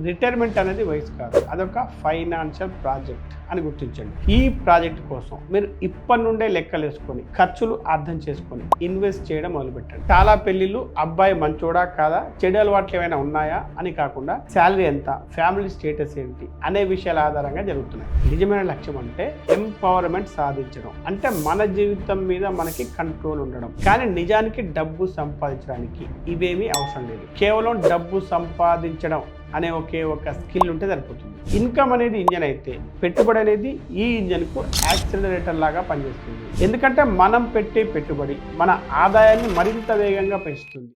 Retirement అనేది వయసు కాదు, అదొక ఫైనాన్షియల్ ప్రాజెక్ట్ అని గుర్తించండి. ఈ ప్రాజెక్ట్ కోసం మీరు ఇప్పటి నుండే లెక్కలు వేసుకొని ఖర్చులు అర్థం చేసుకొని ఇన్వెస్ట్ చేయడం మొదలుపెట్టండి. చాలా పెళ్లిళ్ళు అబ్బాయి మంచోడా కాదా, చెడు అలవాట్లు ఏమైనా ఉన్నాయా అని కాకుండా శాలరీ ఎంత, ఫ్యామిలీ స్టేటస్ ఏంటి అనే విషయాల ఆధారంగా జరుగుతున్నాయి. నిజమైన లక్ష్యం అంటే ఎంపవర్మెంట్ సాధించడం, అంటే మన జీవితం మీద మనకి కంట్రోల్ ఉండడం. కానీ నిజానికి డబ్బు సంపాదించడానికి ఇవేమీ అవసరం లేదు. కేవలం డబ్బు సంపాదించడం అనే ఒకే ఒక స్కిల్ ఉంటే సరిపోతుంది. ఇన్కమ్ అనేది ఇంజన్ అయితే పెట్టుబడి అనేది ఈ ఇంజన్కు యాక్సిలరేటర్ లాగా పనిచేస్తుంది. ఎందుకంటే మనం పెట్టే పెట్టుబడి మన ఆదాయాన్ని మరింత వేగంగా పెంచుతుంది.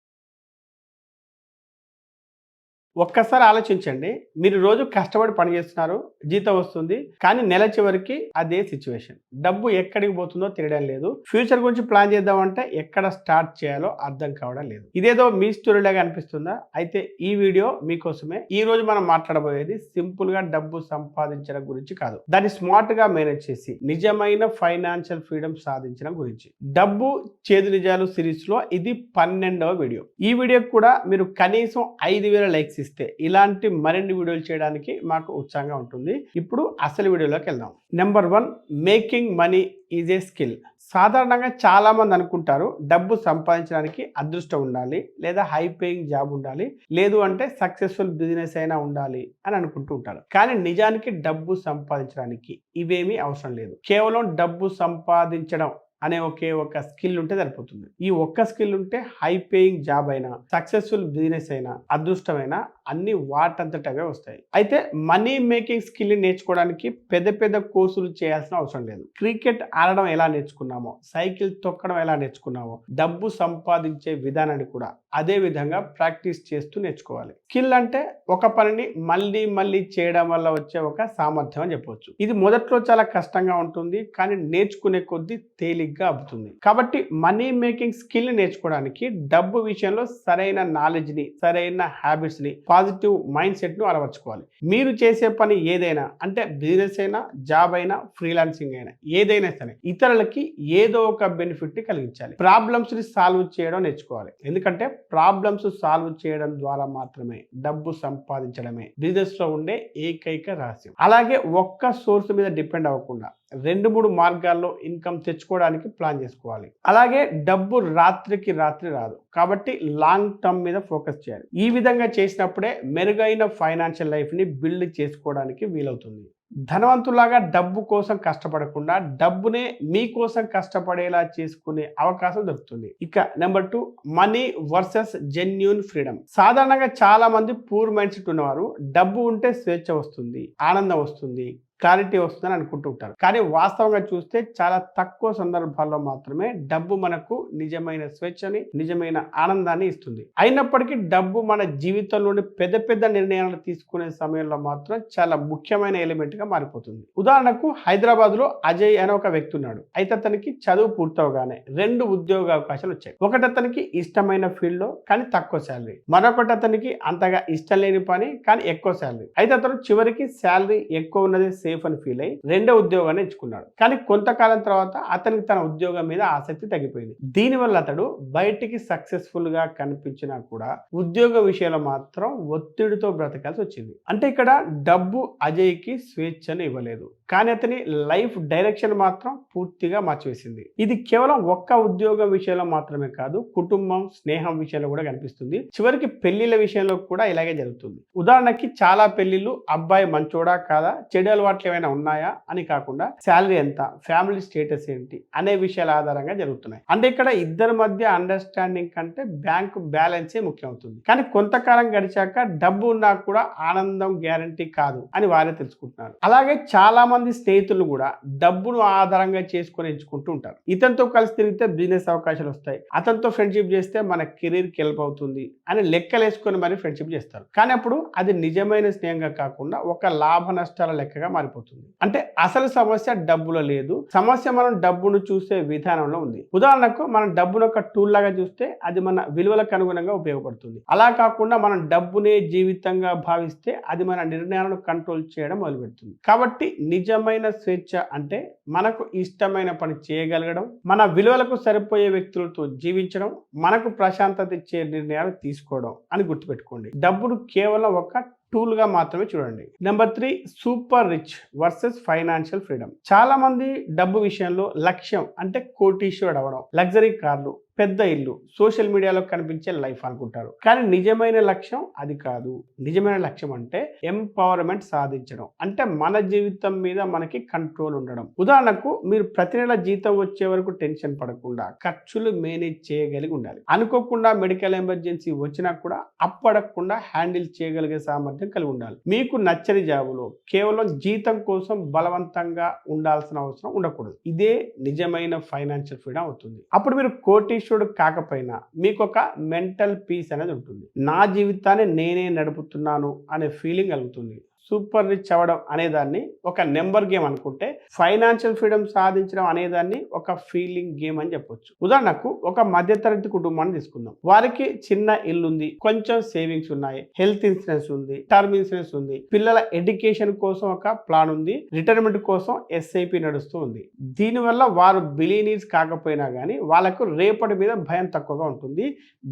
ఒక్కసారి ఆలోచించండి, మీరు రోజు కష్టపడి పని చేస్తున్నారు, జీతం వస్తుంది, కానీ నెల చివరికి అదే సిచ్యువేషన్. డబ్బు ఎక్కడికి పోతుందో తెలియడం లేదు. ఫ్యూచర్ గురించి ప్లాన్ చేద్దామంటే ఎక్కడ స్టార్ట్ చేయాలో అర్థం కావడం లేదు. ఇదేదో మీ స్టోరీలాగా అనిపిస్తుందా? అయితే ఈ వీడియో మీకోసమే. ఈ రోజు మనం మాట్లాడబోయేది సింపుల్ గా డబ్బు సంపాదించడం గురించి కాదు, దాన్ని స్మార్ట్ గా మేనేజ్ చేసి నిజమైన ఫైనాన్షియల్ ఫ్రీడమ్ సాధించడం గురించి. డబ్బు చేదు నిజాలు సిరీస్ లో ఇది 12వ వీడియో. ఈ వీడియోకి కూడా మీరు కనీసం 5,000 లైక్స్ ఇలాంటి మరిన్ని వీడియోలు చేయడానికి మాకు ఉత్సాహంగా ఉంటుంది. ఇప్పుడు అసలు వీడియోలోకి వెళ్దాం. Number 1, making money is a skill. సాధారణంగా చాలా మంది అనుకుంటారు డబ్బు సంపాదించడానికి అదృష్టం ఉండాలి, లేదా హై పేయింగ్ జాబ్ ఉండాలి, లేదు అంటే సక్సెస్ఫుల్ బిజినెస్ అయినా ఉండాలి అని అనుకుంటూ ఉంటారు. కానీ నిజానికి డబ్బు సంపాదించడానికి ఇవేమీ అవసరం లేదు. కేవలం డబ్బు సంపాదించడం అనే ఒకే ఒక స్కిల్ ఉంటే సరిపోతుంది. ఈ ఒక్క స్కిల్ ఉంటే హై పేయింగ్ జాబ్ అయినా, సక్సెస్ఫుల్ బిజినెస్ అయినా, అదృష్టమైనా అన్ని వాటంతటవే వస్తాయి. అయితే మనీ మేకింగ్ స్కిల్ నేర్చుకోవడానికి పెద్ద పెద్ద కోర్సులు చేయాల్సిన అవసరం లేదు. క్రికెట్ ఆడడం ఎలా నేర్చుకున్నామో, సైకిల్ తొక్కడం ఎలా నేర్చుకున్నామో, డబ్బు సంపాదించే విధానాన్ని కూడా అదే విధంగా ప్రాక్టీస్ చేస్తూ నేర్చుకోవాలి. స్కిల్ అంటే ఒక పనిని మళ్ళీ మళ్ళీ చేయడం వల్ల వచ్చే ఒక సామర్థ్యం అని చెప్పవచ్చు. ఇది మొదట్లో చాలా కష్టంగా ఉంటుంది, కానీ నేర్చుకునే కొద్దీ తేలిగ్గా అవుతుంది. కాబట్టి మనీ మేకింగ్ స్కిల్ నేర్చుకోవడానికి డబ్బు విషయంలో సరైన నాలెడ్జ్ ని, సరైన హ్యాబిట్స్ ని, పాజిటివ్ మైండ్ సెట్ ను అలవర్చుకోవాలి. మీరు చేసే పని ఏదైనా, అంటే బిజినెస్ అయినా, జాబ్ అయినా, ఫ్రీలాన్సింగ్ అయినా, ఏదైనా సరే ఇతరులకి ఏదో ఒక బెనిఫిట్ ని కలిగించాలి. ప్రాబ్లమ్స్ ని సాల్వ్ చేయడం నేర్చుకోవాలి. ఎందుకంటే ప్రాబ్లమ్స్ సాల్వ్ చేయడం ద్వారా మాత్రమే డబ్బు సంపాదించడమే బిజినెస్ లో ఉండే ఏకైక రహస్యం. అలాగే ఒక్క సోర్స్ మీద డిపెండ్ అవ్వకుండా 2-3 మార్గాల్లో ఇన్కమ్ తెచ్చుకోవడానికి ప్లాన్ చేసుకోవాలి. అలాగే డబ్బు రాత్రికి రాత్రి రాదు, కాబట్టి లాంగ్ టర్మ్ మీద ఫోకస్ చేయాలి. ఈ విధంగా చేసినప్పుడే మెరుగైన ఫైనాన్షియల్ లైఫ్ ని బిల్డ్ చేసుకోవడానికి వీలవుతుంది. ధనవంతులాగా డబ్బు కోసం కష్టపడకుండా డబ్బునే మీకోసం కష్టపడేలా చేసుకునే అవకాశం దొరుకుతుంది. ఇక number 2, money versus genuine freedom. సాధారణంగా చాలా మంది పూర్ మైండ్ సెట్ ఉన్నవారు డబ్బు ఉంటే స్వేచ్ఛ వస్తుంది, ఆనందం వస్తుంది, క్లారిటీ వస్తుందని అనుకుంటూ ఉంటారు. కానీ వాస్తవంగా చూస్తే చాలా తక్కువ సందర్భాల్లో మాత్రమే డబ్బు మనకు నిజమైన స్వేచ్ఛని, నిజమైన ఆనందాన్ని ఇస్తుంది. అయినప్పటికీ డబ్బు మన జీవితంలోని పెద్ద పెద్ద నిర్ణయాలు తీసుకునే సమయంలో మాత్రం చాలా ముఖ్యమైన ఎలిమెంట్ గా మారిపోతుంది. ఉదాహరణకు హైదరాబాద్ లో అజయ్ అనే ఒక వ్యక్తి ఉన్నాడు. అయితే అతనికి చదువు పూర్తవగానే 2 ఉద్యోగ అవకాశాలు వచ్చాయి. ఒకటి అతనికి ఇష్టమైన ఫీల్డ్ లో కానీ తక్కువ శాలరీ, మరొకటి అతనికి అంతగా ఇష్టం లేని పని కానీ ఎక్కువ శాలరీ. అయితే అతను చివరికి శాలరీ ఎక్కువ ఉన్నది సేఫ్ అని ఫీల్ అయ్యి 2వ ఉద్యోగాన్ని ఎంచుకున్నాడు. కానీ కొంతకాలం తర్వాత అతనికి తన ఉద్యోగం మీద ఆసక్తి తగ్గిపోయింది. దీనివల్ల అతడు బయటికి సక్సెస్ఫుల్ గా కనిపించినా కూడా ఉద్యోగ విషయంలో మాత్రం ఒత్తిడితో బ్రతకాల్సి వచ్చింది. అంటే ఇక్కడ డబ్బు అజయ్ కి స్వేచ్ఛను ఇవ్వలేదు, కానీ అతని లైఫ్ డైరెక్షన్ మాత్రం పూర్తిగా మార్చివేసింది. ఇది కేవలం ఒక్క ఉద్యోగం విషయంలో మాత్రమే కాదు, కుటుంబం, స్నేహం విషయంలో కూడా కనిపిస్తుంది. చివరికి పెళ్లిళ్ళ విషయంలో కూడా ఇలాగే జరుగుతుంది. ఉదాహరణకి చాలా పెళ్లిళ్ళు అబ్బాయి మంచోడా కాదా, చెడు అలవాట్లు ఏమైనా ఉన్నాయా అని కాకుండా శాలరీ ఎంత, ఫ్యామిలీ స్టేటస్ ఏంటి అనే విషయాల ఆధారంగా జరుగుతున్నాయి. అంటే ఇక్కడ ఇద్దరి మధ్య అండర్స్టాండింగ్ కంటే బ్యాంకు బ్యాలెన్సే ముఖ్యం అవుతుంది. కానీ కొంతకాలం గడిచాక డబ్బు ఉన్నా కూడా ఆనందం గ్యారంటీ కాదు అని వారే తెలుసుకుంటున్నారు. అలాగే చాలా మంది స్నేహితులు కూడా డబ్బును ఆధారంగా చేసుకొని ఎంచుకుంటూ ఉంటారు. ఇతనితో కలిసి తిరిగితే బిజినెస్ అవకాశాలు వస్తాయి, అతనితో ఫ్రెండ్షిప్ చేస్తే మన కెరీర్ కి హెల్ప్ అవుతుంది అని లెక్కలేసుకొని మరి ఫ్రెండ్షిప్ చేస్తారు. కానీ అప్పుడు అది నిజమైన స్నేహంగా కాకుండా ఒక లాభ నష్టాల లెక్కగా మారిపోతుంది. అంటే అసలు సమస్య డబ్బులో లేదు, సమస్య మనం డబ్బును చూసే విధానంలో ఉంది. ఉదాహరణకు మనం డబ్బును ఒక టూల్ లాగా చూస్తే అది మన విలువలకు అనుగుణంగా ఉపయోగపడుతుంది. అలా కాకుండా మనం డబ్బునే జీవితంగా భావిస్తే అది మన నిర్ణయాలను కంట్రోల్ చేయడం మొదలుపెడుతుంది. కాబట్టి నిజమైన స్వేచ్ఛ అంటే మనకు ఇష్టమైన పని చేయగలగడం, మన విలువలకు సరిపోయే వ్యక్తులతో జీవించడం, మనకు ప్రశాంతత ఇచ్చే నిర్ణయాలు తీసుకోవడం అని గుర్తుపెట్టుకోండి. డబ్బును కేవలం ఒక టూల్ గా మాత్రమే చూడండి. Number 3, super rich versus financial freedom. చాలా మంది డబ్బు విషయంలో లక్ష్యం అంటే కోటీశ్వరుడు అవ్వడం, లగ్జరీ కార్లు, పెద్ద ఇల్లు, సోషల్ మీడియాలో కనిపించే లైఫ్ అనుకుంటారు. కానీ నిజమైన లక్ష్యం అది కాదు. నిజమైన లక్ష్యం అంటే ఎంపవర్మెంట్ సాధించడం, అంటే మన జీవితం మీద మనకి కంట్రోల్ ఉండడం. ఉదాహరణకు మీరు ప్రతి నెల జీతం వచ్చే వరకు టెన్షన్ పడకుండా ఖర్చులు మేనేజ్ చేయగలిగి ఉండాలి. అనుకోకుండా మెడికల్ ఎమర్జెన్సీ వచ్చినా కూడా అప్పడకుండా హ్యాండిల్ చేయగలిగే సామర్థ్యం కలిగి ఉండాలి. మీకు నచ్చని జాబులో కేవలం జీతం కోసం బలవంతంగా ఉండాల్సిన అవసరం ఉండకూడదు. ఇదే నిజమైన ఫైనాన్షియల్ ఫ్రీడమ్ అవుతుంది. అప్పుడు మీరు కోటీశ్వరుడు కాకపోయినా మీకు ఒక మెంటల్ పీస్ అనేది ఉంటుంది. నా జీవితాన్ని నేనే నడుపుతున్నాను అనే ఫీలింగ్ కలుగుతుంది. సూపర్ రిచ్ అవ్వడం అనేదాన్ని ఒక నెంబర్ గేమ్ అనుకుంటే, ఫైనాన్షియల్ ఫ్రీడమ్ సాధించడం అనేదాన్ని ఒక ఫీలింగ్ గేమ్ అని చెప్పొచ్చు. ఉదాహరణకు ఒక మధ్యతరగతి కుటుంబాన్ని తీసుకుందాం. వారికి చిన్న ఇల్లు ఉంది, కొంచెం సేవింగ్స్ ఉన్నాయి, హెల్త్ ఇన్సూరెన్స్ ఉంది, టర్మ్ ఇన్సూరెన్స్ ఉంది, పిల్లల ఎడ్యుకేషన్ కోసం ఒక ప్లాన్ ఉంది, రిటైర్మెంట్ కోసం ఎస్ఐపి నడుస్తూ ఉంది. దీనివల్ల వారు బిలియనీర్స్ కాకపోయినా కానీ వాళ్ళకు రేపటి మీద భయం తక్కువగా ఉంటుంది.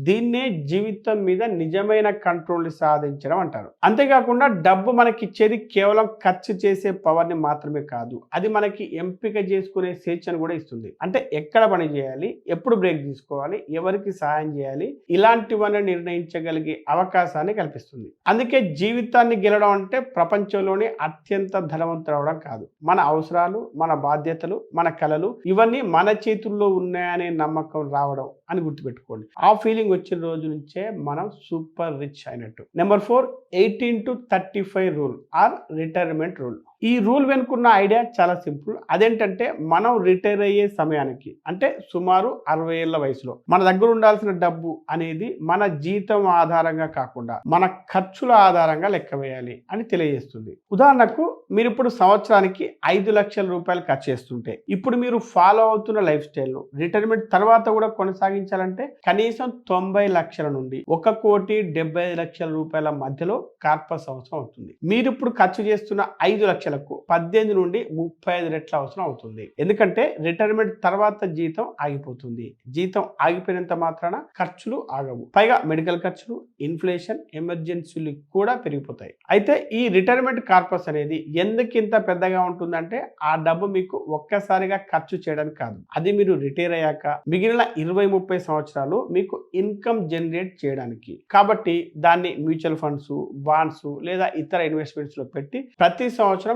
దీన్నే జీవితం మీద నిజమైన కంట్రోల్ సాధించడం అంటారు. అంతేకాకుండా డబ్బు మనకి ఇచ్చేది కేవలం ఖర్చు చేసే పవర్ ని మాత్రమే కాదు, అది మనకి ఎంపిక చేసుకునే స్వేచ్ఛను కూడా ఇస్తుంది. అంటే ఎక్కడ పని చేయాలి, ఎప్పుడు బ్రేక్ తీసుకోవాలి, ఎవరికి సహాయం చేయాలి, ఇలాంటివన్నీ నిర్ణయించగలిగే అవకాశాన్ని కల్పిస్తుంది. అందుకే జీవితాన్ని గెలవడం అంటే ప్రపంచంలోనే అత్యంత ధనవంతులు అవడం కాదు, మన అవసరాలు, మన బాధ్యతలు, మన కలలు ఇవన్నీ మన చేతుల్లో ఉన్నాయనే నమ్మకం రావడం అని గుర్తుపెట్టుకోండి. ఆ ఫీలింగ్ వచ్చిన రోజు నుంచే మనం సూపర్ రిచ్ అయినట్టు. Number 4, 18 to 35 rule or retirement rule. ఈ రూల్ వెనుకున్న ఐడియా చాలా సింపుల్. అదేంటంటే మనం రిటైర్ అయ్యే సమయానికి, అంటే సుమారు 60 ఏళ్ల వయసులో మన దగ్గర ఉండాల్సిన డబ్బు అనేది మన జీతం ఆధారంగా కాకుండా మన ఖర్చుల ఆధారంగా లెక్క వేయాలి అని తెలియజేస్తుంది. ఉదాహరణకు మీరు ఇప్పుడు సంవత్సరానికి 5 లక్షల రూపాయలు ఖర్చు చేస్తుంటే, ఇప్పుడు మీరు ఫాలో అవుతున్న లైఫ్ స్టైల్ రిటైర్మెంట్ తర్వాత కూడా కొనసాగించాలంటే కనీసం 90 లక్షల నుండి 1,75,00,000 రూపాయల మధ్యలో కార్పస్ అవసరం అవుతుంది. మీరు ఇప్పుడు ఖర్చు చేస్తున్న 5 లక్షలకు 18 నుండి 35 రెట్ల అవసరం అవుతుంది. ఎందుకంటే రిటైర్మెంట్ తర్వాత జీతం ఆగిపోతుంది. జీతం ఆగిపోయినంత మాత్రాన ఖర్చులు ఆగవు. పైగా మెడికల్ ఖర్చులు, ఇన్ఫ్లేషన్, ఎమర్జెన్సీలు కూడా పెరిగిపోతాయి. అయితే ఈ రిటైర్మెంట్ కార్పస్ అనేది ఎందుకింత పెద్దగా ఉంటుందంటే, ఆ డబ్బు మీకు ఒక్కసారిగా ఖర్చు చేయడానికి కాదు, అది మీరు రిటైర్ అయ్యాక మిగిలిన 20-30 సంవత్సరాలు మీకు ఇన్కమ్ జనరేట్ చేయడానికి. కాబట్టి దాన్ని మ్యూచువల్ ఫండ్స్, బాండ్స్ లేదా ఇతర ఇన్వెస్ట్మెంట్స్ లో పెట్టి ప్రతి సంవత్సరం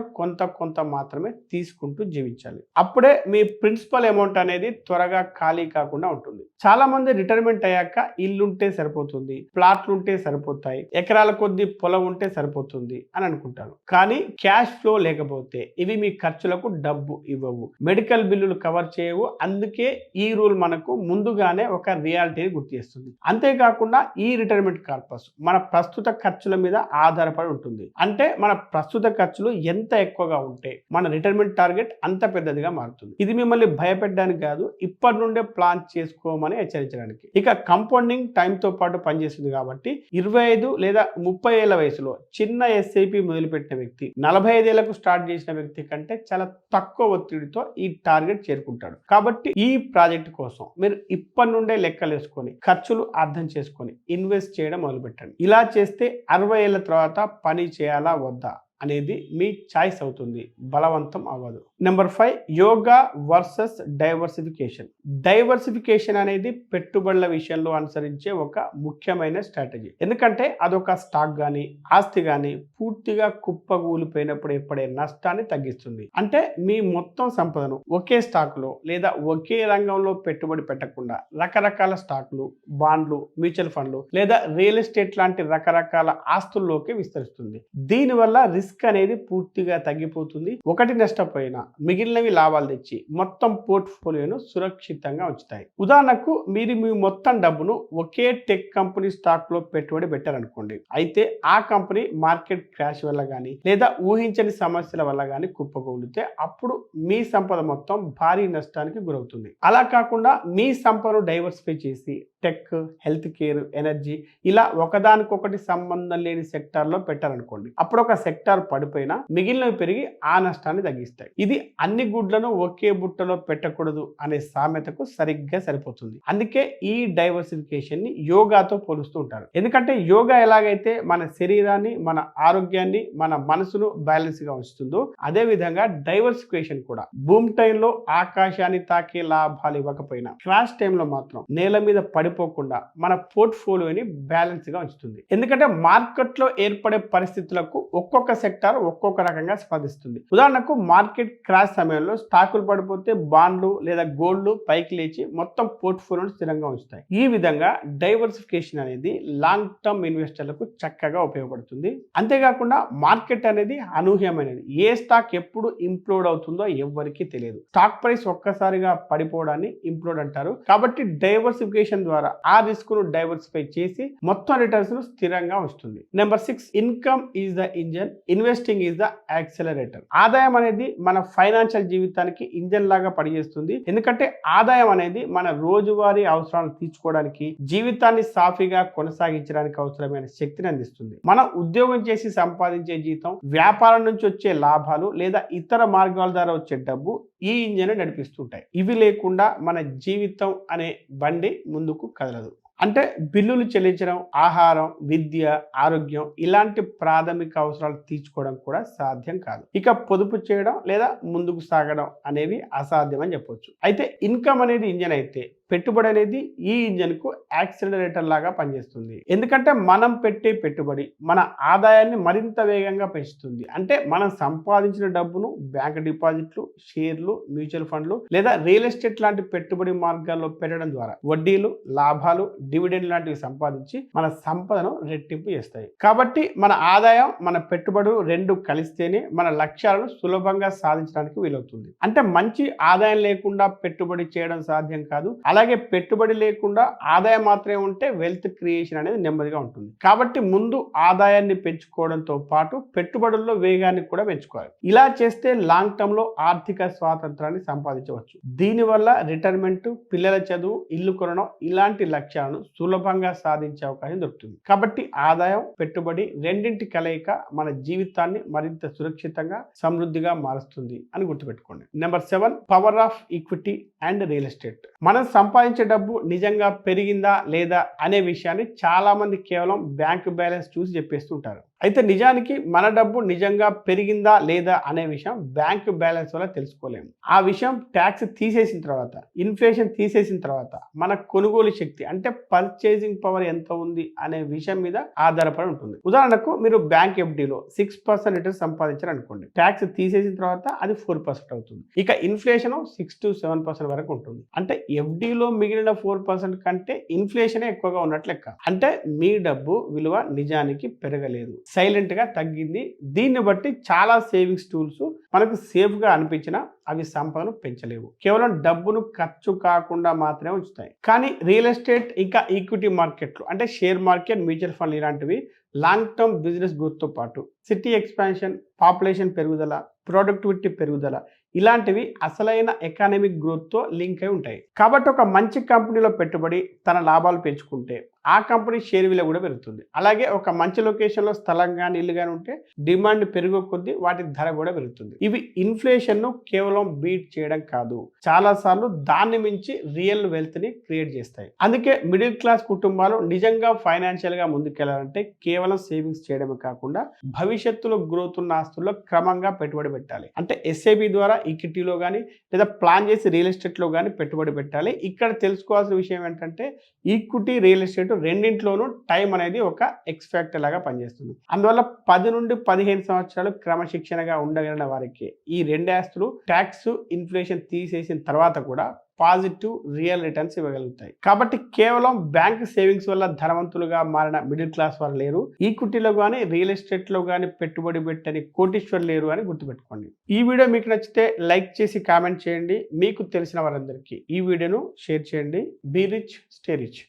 కొంత మాత్రమే తీసుకుంటూ జీవించాలి. అప్పుడే మీ ప్రిన్సిపల్ అమౌంట్ అనేది త్వరగా ఖాళీ కాకుండా ఉంటుంది. చాలా మంది రిటైర్మెంట్ అయ్యాక ఇల్లుంటే సరిపోతుంది, ప్లాట్లు ఉంటే సరిపోతాయి, ఎకరాల కొద్ది పొలం ఉంటే సరిపోతుంది అని అనుకుంటారు. కానీ క్యాష్ ఫ్లో లేకపోతే ఇవి మీ ఖర్చులకు డబ్బు ఇవ్వవు, మెడికల్ బిల్లులు కవర్ చేయవు. అందుకే ఈ రూల్ మనకు ముందుగానే ఒక రియాలిటీని గుర్తు చేస్తుంది. అంతేకాకుండా ఈ రిటైర్మెంట్ కార్పస్ మన ప్రస్తుత ఖర్చుల మీద ఆధారపడి ఉంటుంది. అంటే మన ప్రస్తుత ఖర్చులు ఎంత ఎక్కువగా ఉంటే మన రిటైర్మెంట్ టార్గెట్ అంత పెద్దదిగా మారుతుంది. ఇది మిమ్మల్ని భయపెట్టడానికి కాదు, ఇప్పటి నుండే ప్లాన్ చేసుకోమని హెచ్చరించడానికి. ఇక కంపౌండింగ్ టైం తో పాటు పనిచేస్తుంది కాబట్టి 25 లేదా 30 ఏళ్ల వయసులో చిన్న ఎస్ఐపి మొదలుపెట్టిన వ్యక్తి 45 ఏళ్లకు స్టార్ట్ చేసిన వ్యక్తి కంటే చాలా తక్కువ ఒత్తిడితో ఈ టార్గెట్ చేరుకుంటాడు. కాబట్టి ఈ ప్రాజెక్ట్ కోసం మీరు ఇప్పటి నుండే లెక్కలు వేసుకొని ఖర్చులు అర్థం చేసుకొని ఇన్వెస్ట్ చేయడం మొదలుపెట్టండి. ఇలా చేస్తే 60 ఏళ్ల తర్వాత పని చేయాలా వద్దా అనేది మీ చాయిస్ అవుతుంది, బలవంతం అవ్వదు. Number 5, yoga versus diversification. Diversification అనేది పెట్టుబడుల విషయంలో అనుసరించే ఒక ముఖ్యమైన స్ట్రాటజీ. ఎందుకంటే అదొక స్టాక్ కానీ ఆస్తి కానీ పూర్తిగా కుప్పగూలిపోయినప్పుడు ఏర్పడే నష్టాన్ని తగ్గిస్తుంది. అంటే మీ మొత్తం సంపదను ఒకే స్టాక్లో లేదా ఒకే రంగంలో పెట్టుబడి పెట్టకుండా రకరకాల స్టాక్లు, బాండ్లు, మ్యూచువల్ ఫండ్లు లేదా రియల్ ఎస్టేట్ లాంటి రకరకాల ఆస్తుల్లోకి విస్తరిస్తుంది. దీనివల్ల రిస్క్ అనేది పూర్తిగా తగ్గిపోతుంది. ఒకటి నష్టపోయినా మిగిలినవి లాభాలు తెచ్చి మొత్తం పోర్ట్ఫోలియోను సురక్షితంగా ఉంచుతాయి. ఉదాహరణకు మీరు మీ మొత్తం డబ్బును ఒకే టెక్ కంపెనీ స్టాక్ లో పెట్టుబడి పెట్టారనుకోండి. అయితే ఆ కంపెనీ మార్కెట్ క్రాష్ వల్ల కానీ లేదా ఊహించని సమస్యల వల్ల కానీ కుప్పకూలితే అప్పుడు మీ సంపద మొత్తం భారీ నష్టానికి గురవుతుంది. అలా కాకుండా మీ సంపదను డైవర్సిఫై చేసి టెక్, హెల్త్ కేర్, ఎనర్జీ ఇలా ఒకదానికొకటి సంబంధం లేని సెక్టార్లో పెట్టారనుకోండి. అప్పుడు ఒక సెక్టార్ పడిపోయినా మిగిలినవి పెరిగి ఆ నష్టాన్ని తగ్గిస్తాయి. ఇది అన్ని గుడ్లను ఒకే బుట్టలో పెట్టకూడదు అనే సామెతకు సరిగ్గా సరిపోతుంది. అందుకే ఈ డైవర్సిఫికేషన్ ని యోగాతో పోలుస్తూ ఉంటారు. ఎందుకంటే యోగా ఎలాగైతే మన శరీరాన్ని, మన ఆరోగ్యాన్ని, మన మనసును బ్యాలెన్స్ గా ఉంచుతుందో అదే విధంగా డైవర్సిఫికేషన్ కూడా బూమ్ టైంలో ఆకాశాన్ని తాకే లాభాలు ఇవ్వకపోయినా క్రాష్ టైంలో మాత్రం నేల మీద పడిపోకుండా మన పోర్ట్ఫోలియోని బ్యాలెన్స్ గా ఉంచుతుంది. ఎందుకంటే మార్కెట్లో ఏర్పడే పరిస్థితులకు ఒక్కొక్క సెక్టార్ ఒక్కొక్క రకంగా స్పందిస్తుంది. ఉదాహరణకు మార్కెట్ క్రాష్ సమయంలో స్టాకులు పడిపోతే బాండ్లు లేదా గోల్డ్లు పైకి లేచి మొత్తం పోర్ట్ఫోలియోను స్థిరంగా ఉంచుతాయి. ఈ విధంగా డైవర్సిఫికేషన్ అనేది లాంగ్ టర్మ్ ఇన్వెస్టర్లకు చక్కగా ఉపయోగపడుతుంది. అంతేకాకుండా మార్కెట్ అనేది అనూహ్యమైనది. ఏ స్టాక్ ఎప్పుడు ఇంప్లోడ్ అవుతుందో ఎవ్వరికీ తెలియదు. స్టాక్ ప్రైస్ ఒక్కసారిగా పడిపోవడాన్ని ఇంప్లోడ్ అంటారు. కాబట్టి డైవర్సిఫికేషన్ ద్వారా ఆ రిస్క్ ను డైవర్సిఫై చేసి మొత్తం రిటర్న్స్ ను స్థిరంగా ఉంచుతుంది. Number 6, income is the engine, investing is the accelerator. ఆదాయం అనేది మన ఫైనాన్షియల్ జీవితానికి ఇంజన్ లాగా పనిచేస్తుంది. ఎందుకంటే ఆదాయం అనేది మన రోజువారీ అవసరాలను తీర్చుకోవడానికి, జీవితాన్ని సాఫీగా కొనసాగించడానికి అవసరమైన శక్తిని అందిస్తుంది. మనం ఉద్యోగం చేసి సంపాదించే జీతం, వ్యాపారం నుంచి వచ్చే లాభాలు లేదా ఇతర మార్గాల ద్వారా వచ్చే డబ్బు ఈ ఇంజన్ నడిపిస్తుంటాయి. ఇవి లేకుండా మన జీవితం అనే బండి ముందుకు కదలదు. అంటే బిల్లులు చెల్లించడం, ఆహారం, విద్య, ఆరోగ్యం ఇలాంటి ప్రాథమిక అవసరాలు తీర్చుకోవడం కూడా సాధ్యం కాదు. ఇక పొదుపు చేయడం లేదా ముందుకు సాగడం అనేవి అసాధ్యం అని చెప్పొచ్చు. అయితే ఇన్కమ్ అనేది ఇంజన్ అయితే పెట్టుబడి అనేది ఈ ఇంజన్ కు యాక్సిలరేటర్ లాగా పనిచేస్తుంది. ఎందుకంటే మనం పెట్టే పెట్టుబడి మన ఆదాయాన్ని మరింత వేగంగా పెంచుతుంది. అంటే మనం సంపాదించిన డబ్బును బ్యాంక్ డిపాజిట్లు, షేర్లు, మ్యూచువల్ ఫండ్లు లేదా రియల్ ఎస్టేట్ లాంటి పెట్టుబడి మార్గాల్లో పెట్టడం ద్వారా వడ్డీలు, లాభాలు, డివిడెండ్ లాంటివి సంపాదించి మన సంపదను రెట్టింపు చేస్తాయి. కాబట్టి మన ఆదాయం, మన పెట్టుబడులు రెండు కలిస్తేనే మన లక్ష్యాలను సులభంగా సాధించడానికి వీలవుతుంది. అంటే మంచి ఆదాయం లేకుండా పెట్టుబడి చేయడం సాధ్యం కాదు. అలాగే పెట్టుబడి లేకుండా ఆదాయం మాత్రమే ఉంటే వెల్త్ క్రియేషన్ అనేది నెమ్మదిగా ఉంటుంది. కాబట్టి ముందు ఆదాయాన్ని పెంచుకోవడంతో పాటు పెట్టుబడుల్లో వేగాన్ని కూడా పెంచుకోవాలి. ఇలా చేస్తే లాంగ్ టర్మ్ లో ఆర్థిక స్వాతంత్రాన్ని సంపాదించవచ్చు. దీనివల్ల రిటైర్మెంట్, పిల్లల చదువు, ఇల్లు కొనడం ఇలాంటి లక్ష్యాలను సులభంగా సాధించే అవకాశం దొరుకుతుంది. కాబట్టి ఆదాయం, పెట్టుబడి రెండింటి కలయిక మన జీవితాన్ని మరింత సురక్షితంగా, సమృద్ధిగా మారుస్తుంది అని గుర్తుపెట్టుకోండి. Number 7, power of equity and real estate. మనం సంపాదించే డబ్బు నిజంగా పెరిగిందా లేదా అనే విషయాన్ని చాలా మంది కేవలం బ్యాంక్ బ్యాలెన్స్ చూసి చెప్పేస్తుంటారు. అయితే నిజానికి మన డబ్బు నిజంగా పెరిగిందా లేదా అనే విషయం బ్యాంక్ బ్యాలెన్స్ వల్ల తెలుసుకోలేము. ఆ విషయం ట్యాక్స్ తీసేసిన తర్వాత, ఇన్ఫ్లేషన్ తీసేసిన తర్వాత మన కొనుగోలు శక్తి అంటే పర్చేసింగ్ పవర్ ఎంత ఉంది అనే విషయం మీద ఆధారపడి ఉంటుంది. ఉదాహరణకు మీరు బ్యాంక్ ఎఫ్డీలో 6% రిటర్న్ సంపాదించారు అనుకోండి. ట్యాక్స్ తీసేసిన తర్వాత అది 4% అవుతుంది. ఇక ఇన్ఫ్లేషన్ 6 to 7% వరకు ఉంటుంది. అంటే ఎఫ్డీలో మిగిలిన 4% కంటే ఇన్ఫ్లేషన్ ఎక్కువగా ఉన్నట్లు లెక్క. అంటే మీ డబ్బు విలువ నిజానికి పెరగలేదు, సైలెంట్ గా తగ్గింది. దీన్ని బట్టి చాలా సేవింగ్స్ టూల్స్ మనకు సేఫ్ గా అనిపించినా అవి సంపదను పెంచలేవు. కేవలం డబ్బును ఖర్చు కాకుండా మాత్రమే ఉంచుతాయి. కానీ రియల్ ఎస్టేట్ ఇంకా ఈక్విటీ మార్కెట్లు అంటే షేర్ మార్కెట్, మ్యూచువల్ ఫండ్ ఇలాంటివి లాంగ్ టర్మ్ బిజినెస్ గ్రోత్ తో పాటు సిటీ ఎక్స్పాన్షన్, పాపులేషన్ పెరుగుదల, ప్రొడక్టివిటీ పెరుగుదల ఇలాంటివి అసలైన ఎకానమిక్ గ్రోత్తో లింక్ అయి ఉంటాయి. కాబట్టి ఒక మంచి కంపెనీలో పెట్టుబడి తన లాభాలు పెంచుకుంటే ఆ కంపెనీ షేర్ విలువ కూడా పెరుగుతుంది. అలాగే ఒక మంచి లొకేషన్లో స్థలం కానీ ఇల్లు కానీ ఉంటే డిమాండ్ పెరిగే కొద్దీ వాటి ధర కూడా పెరుగుతుంది. ఇవి ఇన్ఫ్లేషన్ను కేవలం బీట్ చేయడం కాదు, చాలాసార్లు దాన్ని మించి రియల్ వెల్త్ని క్రియేట్ చేస్తాయి. అందుకే మిడిల్ క్లాస్ కుటుంబాలు నిజంగా ఫైనాన్షియల్గా ముందుకెళ్లాలంటే కేవలం సేవింగ్స్ చేయడమే కాకుండా భవిష్యత్తులో గ్రోత్ ఉన్న ఆస్తుల్లో క్రమంగా పెట్టుబడి పెట్టాలి. అంటే ఎస్ఐబి ద్వారా ఈక్విటీలో కానీ లేదా ప్లాన్ చేసి రియల్ ఎస్టేట్లో కానీ పెట్టుబడి పెట్టాలి. ఇక్కడ తెలుసుకోవాల్సిన విషయం ఏంటంటే ఈక్విటీ, రియల్ ఎస్టేట్ రెండింటిలోనూ టైం అనేది ఒక ఎక్స్ ఫ్యాక్టర్ లాగా పనిచేస్తుంది. అందువల్ల 10 నుండి 15 సంవత్సరాలు క్రమశిక్షణగా ఉండగలిగిన వారికి ఈ రెండు ఆస్తులు ట్యాక్స్, ఇన్ఫ్లేషన్ తీసేసిన తర్వాత కూడా పాజిటివ్ రియల్ రిటర్న్స్ ఇవ్వగలుగుతాయి. కాబట్టి కేవలం బ్యాంక్ సేవింగ్స్ వల్ల ధనవంతులుగా మారిన మిడిల్ క్లాస్ వారు లేరు, ఈక్విటీలో కానీ రియల్ ఎస్టేట్లో కానీ పెట్టుబడి పెట్టని కోటీశ్వరులు లేరు అని గుర్తుపెట్టుకోండి. ఈ వీడియో మీకు నచ్చితే లైక్ చేసి కామెంట్ చేయండి. మీకు తెలిసిన వారందరికీ ఈ వీడియోను షేర్ చేయండి. Be rich, stay rich.